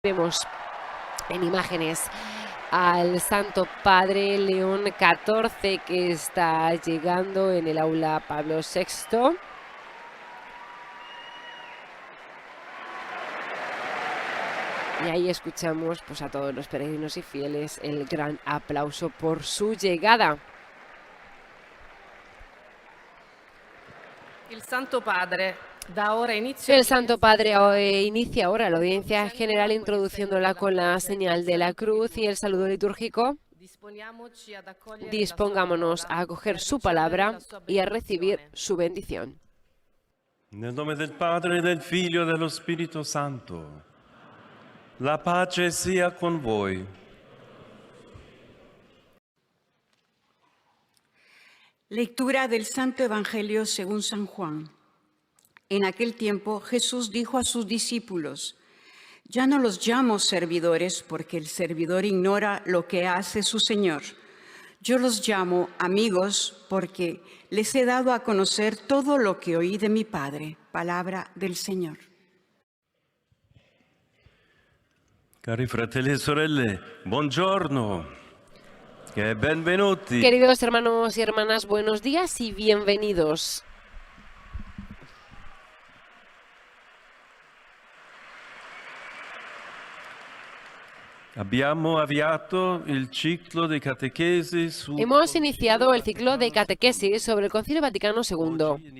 Vemos en imágenes al Santo Padre León XIV que está llegando en el aula Pablo VI. Y ahí escuchamos pues, a todos los peregrinos y fieles el gran aplauso por su llegada. El Santo Padre inicia ahora la audiencia general introduciéndola con la señal de la cruz y el saludo litúrgico. Dispongámonos a acoger su palabra y a recibir su bendición. Nel nome del Padre, del Figlio e dello Spirito Santo. La pace sia con voi. Lectura del Santo Evangelio según San Juan. En aquel tiempo Jesús dijo a sus discípulos: «Ya no los llamo servidores porque el servidor ignora lo que hace su Señor. Yo los llamo amigos porque les he dado a conocer todo lo que oí de mi Padre». Palabra del Señor. Cari fratelli e sorelle, buongiorno e benvenuti. Queridos hermanos y hermanas, buenos días y bienvenidos. Hemos iniciado el ciclo de catequesis sobre el Concilio Vaticano II.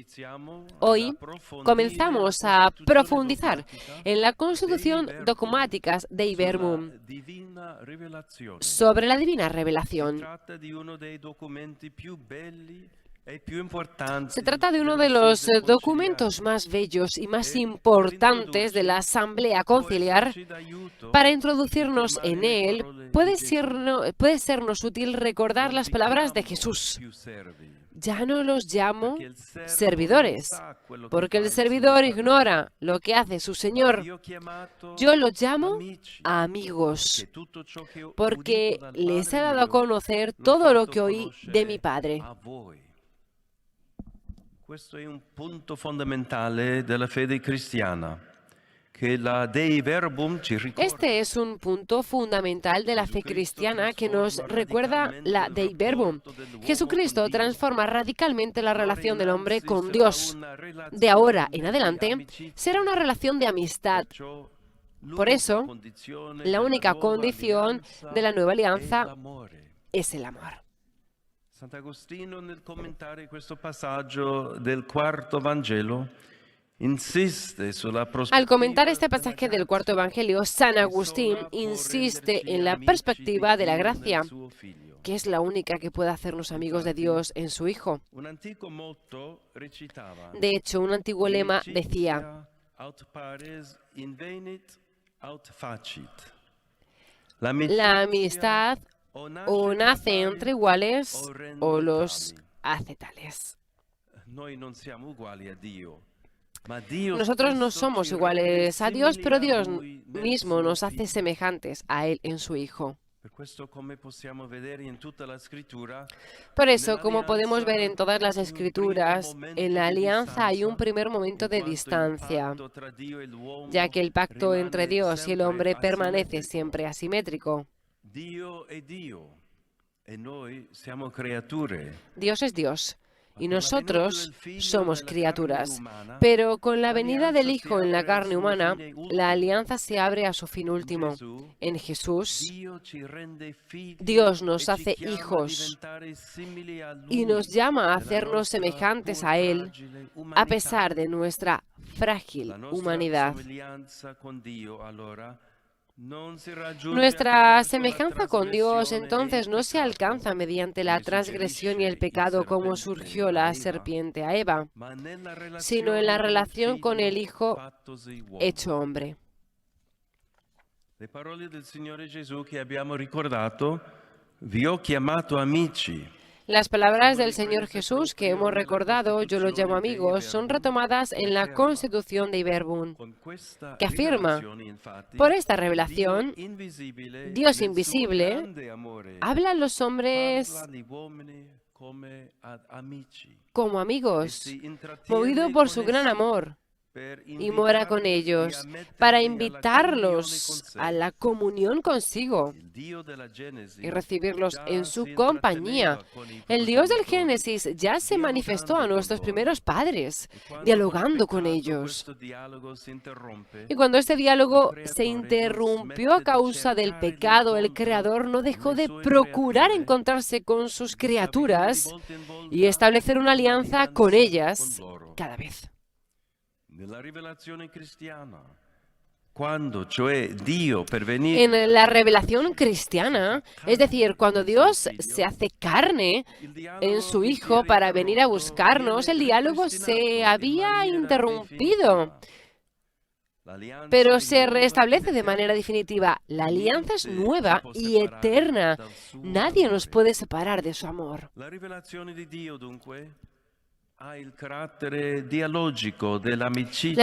Hoy comenzamos a profundizar en la Constitución Dogmáticas Dei Verbum, sobre la divina revelación. Se trata de uno de los documentos más bellos y más importantes de la Asamblea Conciliar. Para introducirnos en él, puede sernos útil recordar las palabras de Jesús. Ya no los llamo servidores, porque el servidor ignora lo que hace su Señor. Yo los llamo amigos, porque les he dado a conocer todo lo que oí de mi Padre. Questo è un punto fondamentale della fede cristiana, que la Dei Verbum ci ricorda. Este es un punto fundamental de la fe cristiana que nos recuerda la Dei Verbum. Jesucristo transforma radicalmente la relación del hombre con Dios. De ahora en adelante será una relación de amistad. Por eso, la única condición de la nueva alianza es el amor. Sant'Agostino, nel commentare questo passaggio del quarto Vangelo, insiste sulla prospettiva. Al comentar este pasaje del cuarto Evangelio, San Agustín insiste en la perspectiva de la gracia, que es la única que puede hacernos amigos de Dios en su Hijo. De hecho, un antiguo lema decía: la amistad o nace entre iguales o los hace tales. Nosotros no somos iguales a Dios, pero Dios mismo nos hace semejantes a Él en su Hijo. Por eso, como podemos ver en todas las Escrituras, en la alianza hay un primer momento de distancia, ya que el pacto entre Dios y el hombre permanece siempre asimétrico. Dios es Dios y nosotros somos criaturas, pero con la venida del Hijo en la carne humana, la alianza se abre a su fin último. En Jesús, Dios nos hace hijos y nos llama a hacernos semejantes a Él, a pesar de nuestra frágil humanidad. Nuestra semejanza con Dios entonces no se alcanza mediante la transgresión y el pecado como surgió la serpiente a Eva, sino en la relación con el Hijo hecho hombre. Le parole del Signore Gesù che abbiamo ricordato: vi ho chiamato amici. Las palabras del Señor Jesús que hemos recordado, yo los llamo amigos, son retomadas en la Constitución Dei Verbum, que afirma: por esta revelación, Dios invisible habla a los hombres como amigos, movido por su gran amor. y mora con ellos, para invitarlos a la comunión consigo y recibirlos en su compañía. El Dios del Génesis ya se manifestó a nuestros primeros padres, dialogando con ellos. Y cuando este diálogo se interrumpió a causa del pecado, el Creador no dejó de procurar encontrarse con sus criaturas y establecer una alianza con ellas cada vez. En la revelación cristiana, es decir, cuando Dios se hace carne en su Hijo para venir a buscarnos, el diálogo se había interrumpido, pero se restablece de manera definitiva. La alianza es nueva y eterna. Nadie nos puede separar de su amor. La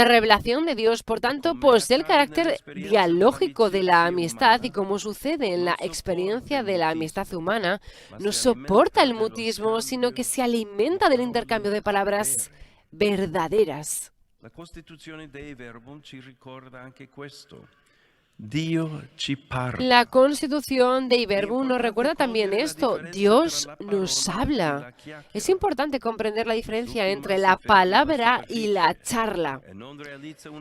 revelación de Dios, por tanto, posee el carácter dialógico de la amistad y, como sucede en la experiencia de la amistad humana, no soporta el mutismo, sino que se alimenta del intercambio de palabras verdaderas. La Constituzione Dei Verbum ci ricorda anche questo. Dio ci parla. La Constitución Dei Verbum nos recuerda también esto: Dios nos habla. Es importante comprender la diferencia entre la palabra y la charla.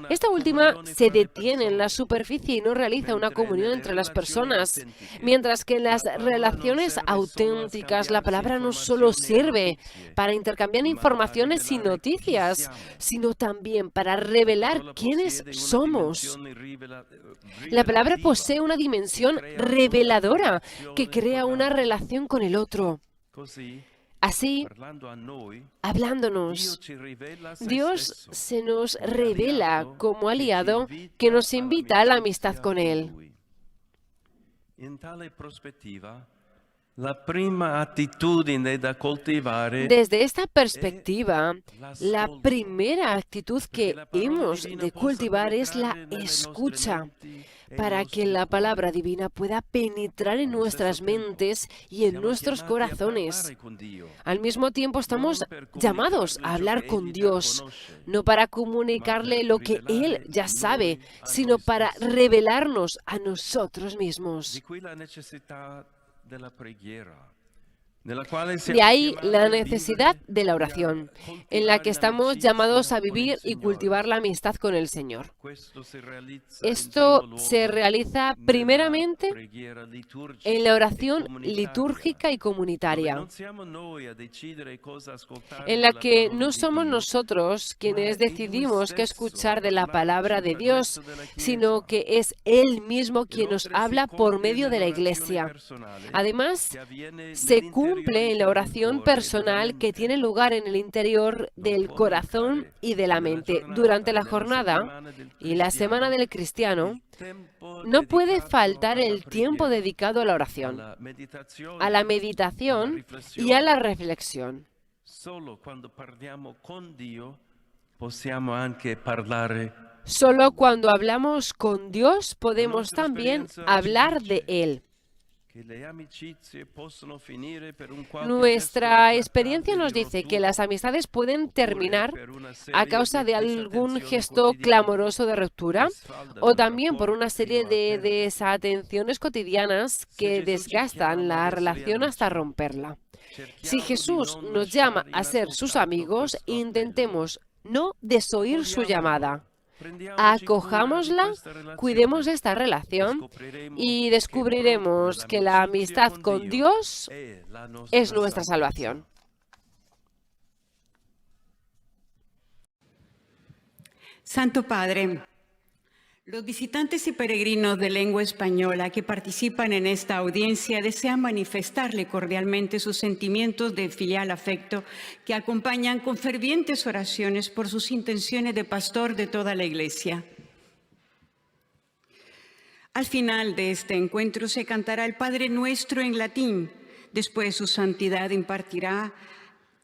Esta última se detiene en la superficie y no realiza una comunión entre las personas, mientras que en las relaciones auténticas la palabra no solo sirve para intercambiar informaciones y noticias, sino también para revelar quiénes somos. La palabra posee una dimensión reveladora que crea una relación con el otro. Así, hablándonos, Dios se nos revela como aliado que nos invita a la amistad con Él. Desde esta perspectiva, la primera actitud que hemos de cultivar es la escucha, para que la palabra divina pueda penetrar en nuestras mentes y en nuestros corazones. Al mismo tiempo, estamos llamados a hablar con Dios, no para comunicarle lo que Él ya sabe, sino para revelarnos a nosotros mismos. De ahí la necesidad de la oración, en la que estamos llamados a vivir y cultivar la amistad con el Señor. Esto se realiza primeramente en la oración litúrgica y comunitaria, en la que no somos nosotros quienes decidimos qué escuchar de la palabra de Dios, sino que es Él mismo quien nos habla por medio de la Iglesia. Además, se cumple en la oración personal que tiene lugar en el interior del corazón y de la mente. Durante la jornada y la semana del cristiano, no puede faltar el tiempo dedicado a la oración, a la meditación y a la reflexión. Solo cuando parliamo con Dio possiamo anche parlare. Solo cuando hablamos con Dios podemos también hablar de Él. Nuestra experiencia nos dice que las amistades pueden terminar a causa de algún gesto clamoroso de ruptura o también por una serie de desatenciones cotidianas que desgastan la relación hasta romperla. Si Jesús nos llama a ser sus amigos, intentemos no desoír su llamada. Acojámosla, cuidemos esta relación y descubriremos que la amistad con Dios es nuestra salvación. Santo Padre, los visitantes y peregrinos de lengua española que participan en esta audiencia desean manifestarle cordialmente sus sentimientos de filial afecto que acompañan con fervientes oraciones por sus intenciones de pastor de toda la Iglesia. Al final de este encuentro se cantará el Padre Nuestro en latín. Después su santidad impartirá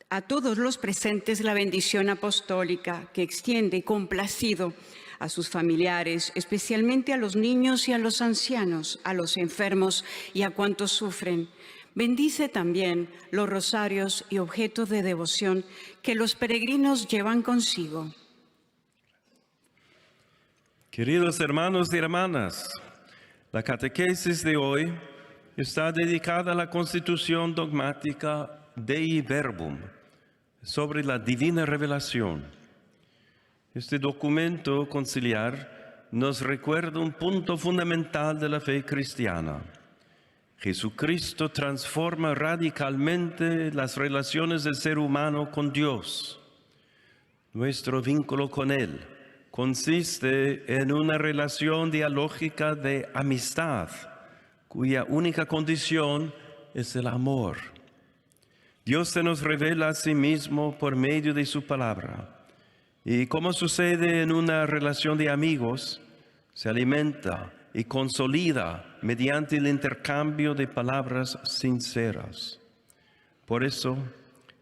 a todos los presentes la bendición apostólica que extiende complacido a sus familiares, especialmente a los niños y a los ancianos, a los enfermos y a cuantos sufren. Bendice también los rosarios y objetos de devoción que los peregrinos llevan consigo. Queridos hermanos y hermanas, la catequesis de hoy está dedicada a la constitución dogmática Dei Verbum sobre la divina revelación. Este documento conciliar nos recuerda un punto fundamental de la fe cristiana. Jesucristo transforma radicalmente las relaciones del ser humano con Dios. Nuestro vínculo con Él consiste en una relación dialógica de amistad, cuya única condición es el amor. Dios se nos revela a sí mismo por medio de su palabra. Y como sucede en una relación de amigos, se alimenta y consolida mediante el intercambio de palabras sinceras. Por eso,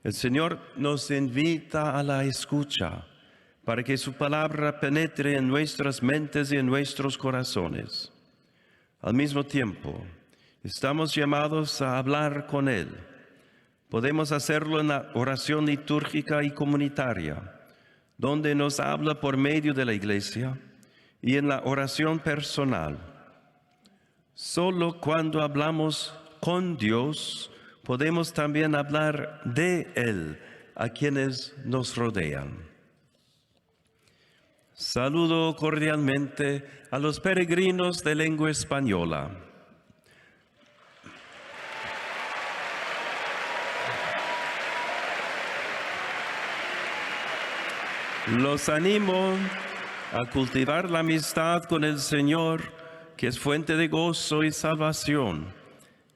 el Señor nos invita a la escucha, para que su palabra penetre en nuestras mentes y en nuestros corazones. Al mismo tiempo, estamos llamados a hablar con Él. Podemos hacerlo en la oración litúrgica y comunitaria, donde nos habla por medio de la Iglesia, y en la oración personal. Solo cuando hablamos con Dios, podemos también hablar de Él a quienes nos rodean. Saludo cordialmente a los peregrinos de lengua española. Los animo a cultivar la amistad con el Señor, que es fuente de gozo y salvación,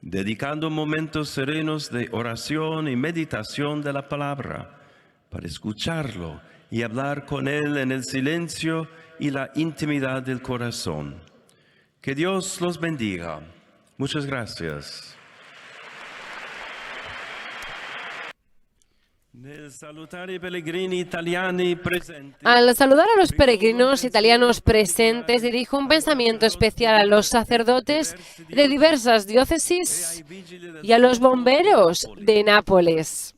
dedicando momentos serenos de oración y meditación de la palabra, para escucharlo y hablar con Él en el silencio y la intimidad del corazón. Que Dios los bendiga. Muchas gracias. Al saludar a los peregrinos italianos presentes, dirijo un pensamiento especial a los sacerdotes de diversas diócesis y a los bomberos de Nápoles.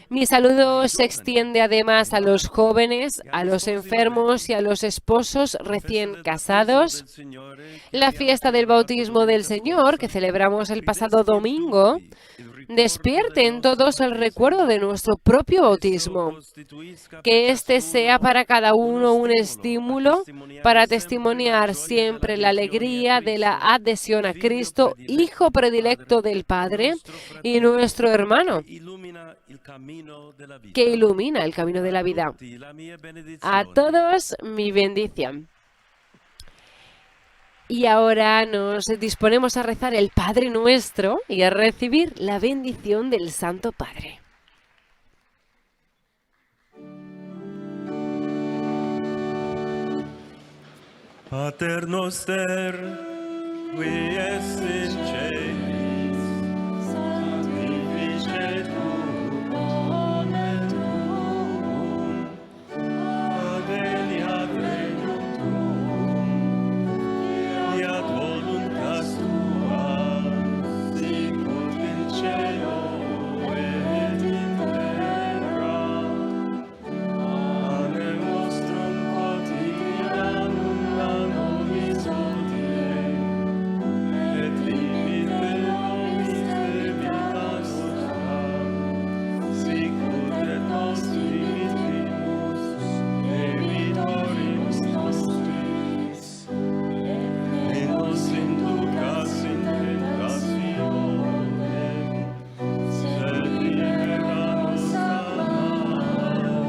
Mi saludo se extiende además a los jóvenes, a los enfermos y a los esposos recién casados. La fiesta del bautismo del Señor, que celebramos el pasado domingo, despierte en todos el recuerdo de nuestro propio bautismo. Que este sea para cada uno un estímulo para testimoniar siempre la alegría de la adhesión a Cristo, Hijo predilecto del Padre y nuestro hermano, que ilumina el camino de la vida. A todos mi bendición. Y ahora nos disponemos a rezar el Padre Nuestro y a recibir la bendición del Santo Padre. Pater noster, qui es in celis, sanctificetur nomen tuum, adveniat regnum tuum, fiat voluntas tua, sicut in cielo et in terra. Panem nostrum quotidianum da nobis hodie, et dimitte nobis debitas nostra, sicut et nos dimittimus debitoribus nostris, et nos inducas in tentationem, sed libera nos a malo.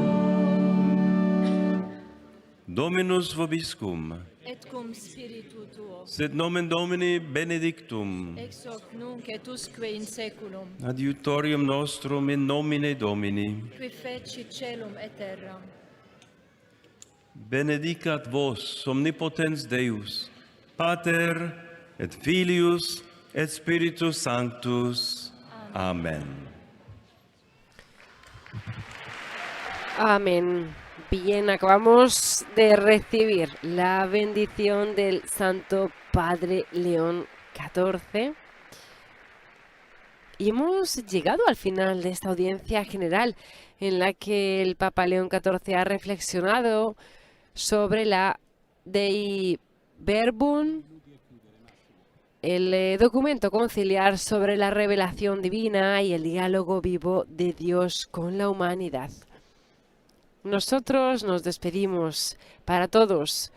Dominus vobiscum, Et cum spiritu tuo, sed nomen Domini benedictum, ex hoc nunc et usque in saeculum, adiutorium nostrum in nomine Domini. qui feci celum et terram. Benedicat vos omnipotens Deus, Pater et Filius et Spiritus Sanctus. Amen. Amén. Bien, acabamos de recibir la bendición del Santo Padre León XIV. Y hemos llegado al final de esta audiencia general en la que el Papa León XIV ha reflexionado sobre la Dei Verbum, el documento conciliar sobre la revelación divina y el diálogo vivo de Dios con la humanidad. Nosotros nos despedimos. Para todos,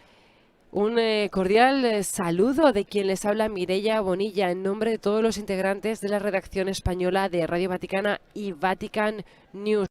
un cordial saludo de quien les habla, Mireia Bonilla, en nombre de todos los integrantes de la redacción española de Radio Vaticana y Vatican News.